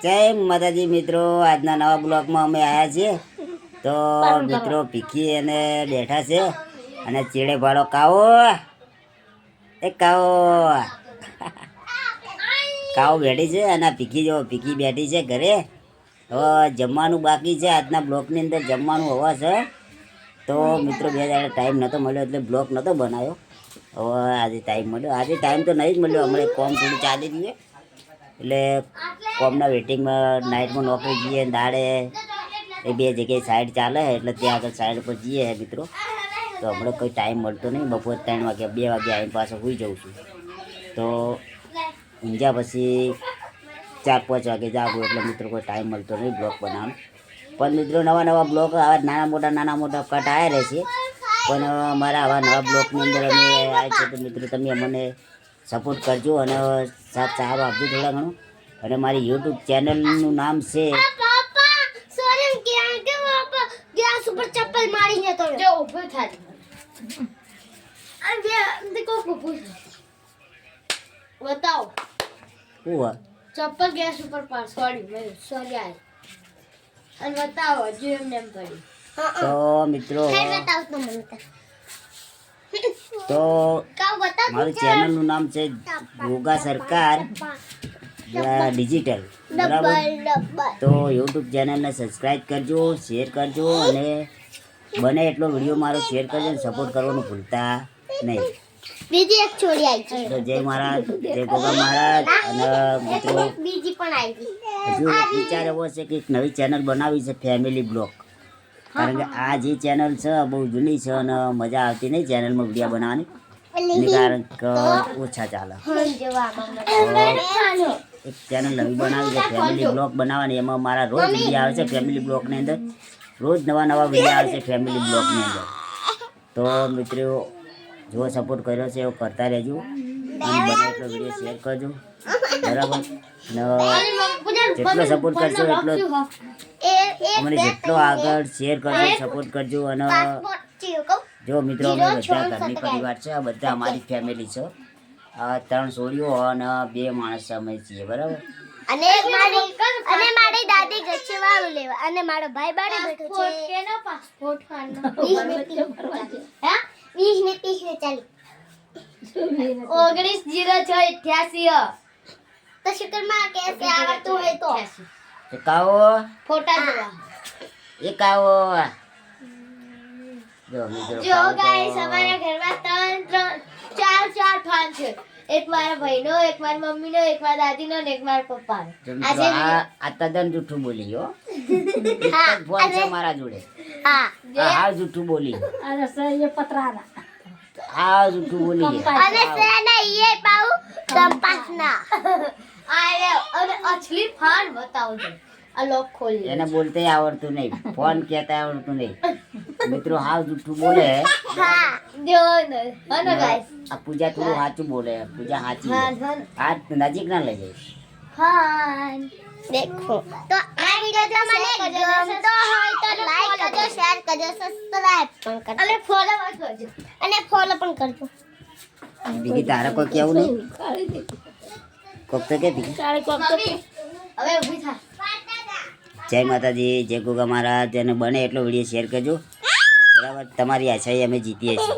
જય માતાજી મિત્રો, આજના નવા બ્લોગમાં અમે આવ્યા છીએ. તો મિત્રો ભીખી અને બેઠા છે અને ચીડે ભાડો કાવો એ કાવો કાવો બેઠી છે અને ભીખી જો ભીખી બેઠી છે ઘરે. હવે જમવાનું બાકી છે, આજના બ્લોગની અંદર જમવાનું હોવા છે. તો મિત્રો બે દાડે ટાઈમ નહોતો મળ્યો એટલે બ્લોગ નહોતો બનાવ્યો. હવે આજે ટાઈમ મળ્યો, આજે ટાઈમ તો નહીં જ મળ્યો, હમણાં કોમ થોડું ચાલી રહ્યું એટલે કોમના વેટિંગમાં નાઇટમાં નોકરી જઈએ દાડે એ બે જગ્યાએ સાઈડ ચાલે એટલે ત્યાં આગળ સાઈડ પર જઈએ મિત્રો. તો હમણાં કોઈ ટાઈમ મળતો નહીં, બપોર 3 વાગે 2 વાગે આવીને પાછો સુઈ જાઉં છું. તો ઊંઝા પછી 4-5 વાગે જાગું એટલે મિત્રો કોઈ ટાઈમ મળતો નહીં બ્લોગ બનાવવાનો. પણ મિત્રો નવા નવા બ્લોગ આવા નાના મોટા કટ આવ્યા રહે છે. પણ અમારા આવા નવા બ્લોગની અંદર અમે આવે છે તો મિત્રો તમે અમને સપોર્ટ કરજો અને સાથ સહારો આપજો થોડા ઘણો. અને મારી યુટ્યુબ ચેનલનું નામ છે बताओ हुआ चप्पल गैस ऊपर पार सॉरी आई અને बताओ जो એમને એમ પડી. તો મિત્રો તો મારું ચેનલનું નામ છે ગોગા સરકાર ડિજિટલ, બરાબર. તો યુટ્યુબ ચેનલને સબસ્ક્રાઈબ કરજો, શેર કરજો અને બને એટલો વિડીયો મારો શેર કરજો અને સપોર્ટ કરવાનું ભૂલતા નહીં. બીજી એક છોડી આવી છે તો જય મહારાજ, જય ગોગા મહારાજ. અને મિત્રો બીજી પણ આવી હજુ વિચાર એવો છે કે એક નવી ચેનલ બનાવી છે ફેમિલી બ્લોગ. કારણ કે આ જે ચેનલ છે બહુ જૂની છે અને મજા આવતી નહીં ચેનલમાં વિડીયો બનાવવાની, એની કારણ કે ઓછા ચાલે. એક ચેનલ નવી બનાવી છે ફેમિલી બ્લોગ બનાવવાની, એમાં મારા રોજ વિડીયો આવે છે ફેમિલી બ્લોગની અંદર, રોજ નવા વિડીયો આવે છે ફેમિલી બ્લોગની અંદર. તો મિત્રો જો સપોર્ટ કર્યો છે એવો કરતા રહેજો અને બને એટલો વિડીયો શેર કરજો, બરાબર. ને જેટલો સપોર્ટ કરશો એટલો અમને જેટલો આગળ શેર કરજો, સપોર્ટ કરજો. અને જો મિત્રો અમે બધા ઘરની પરિવાર છે, આ બધા અમારી ફેમિલી છે. 3 છોડીઓ અને 2 માણસ અમે છીએ, બરાબર. અને મારી દાદી ગચ્છે વાળું લેવા અને મારો ભાઈ બારે બેઠો છે. કેનો પાસપોર્ટ કાઢનો 20 ને 30 હે 20 ને 30 ને 40 190688 તો શુક્રમાં કેસે આવડતું હોય તો એકાવો ફોટા જોવા એકાવો જો મિત્રો જો ગાઈસ અમારા ઘરમાં 4 ફાન છે. એક મારા ભાઈનો, એક મારી મમ્મીનો, એક મારા દાદીનો અને એક મારા પપ્પાનો. આજે આ તદ્દન જૂઠું બોલી હો. એક જ ફોન છે મારા જોડે. હા જૂઠું બોલી. અને સહી પતરાના હા જૂઠું બોલી. અને સેના ઈએ પાઉ કંપાસના આરે અને અછલી ફાન બતાવજો. આ લોક ખોલી એને બોલતે આવડતું નહીં, ફોન કહેતા આવડતું નહીં. મિત્રો હાવ જૂઠું બોલે. હા જો હનો ગાઈસ આ પૂજા થોડું સાચું બોલે, પૂજા સાચી આ નજીક ના લઈ જાય. ફાન દેખો. તો આ વિડિયો તમને ગમતો હોય તો લાઈક કરજો, શેર કરજો, સબસ્ક્રાઇબ પણ કરજો અને ફોલો પણ કરજો. બીજી તારે કોઈ કેવું નહીં કોક તો કે બીજી હવે ઊભી થા. જય માતાજી, જય ગોગા મહારાજ. અને બને એટલો વિડીયો શેર કરજો, બરાબર. તમારી આશાએ અમે જીતીએ છીએ.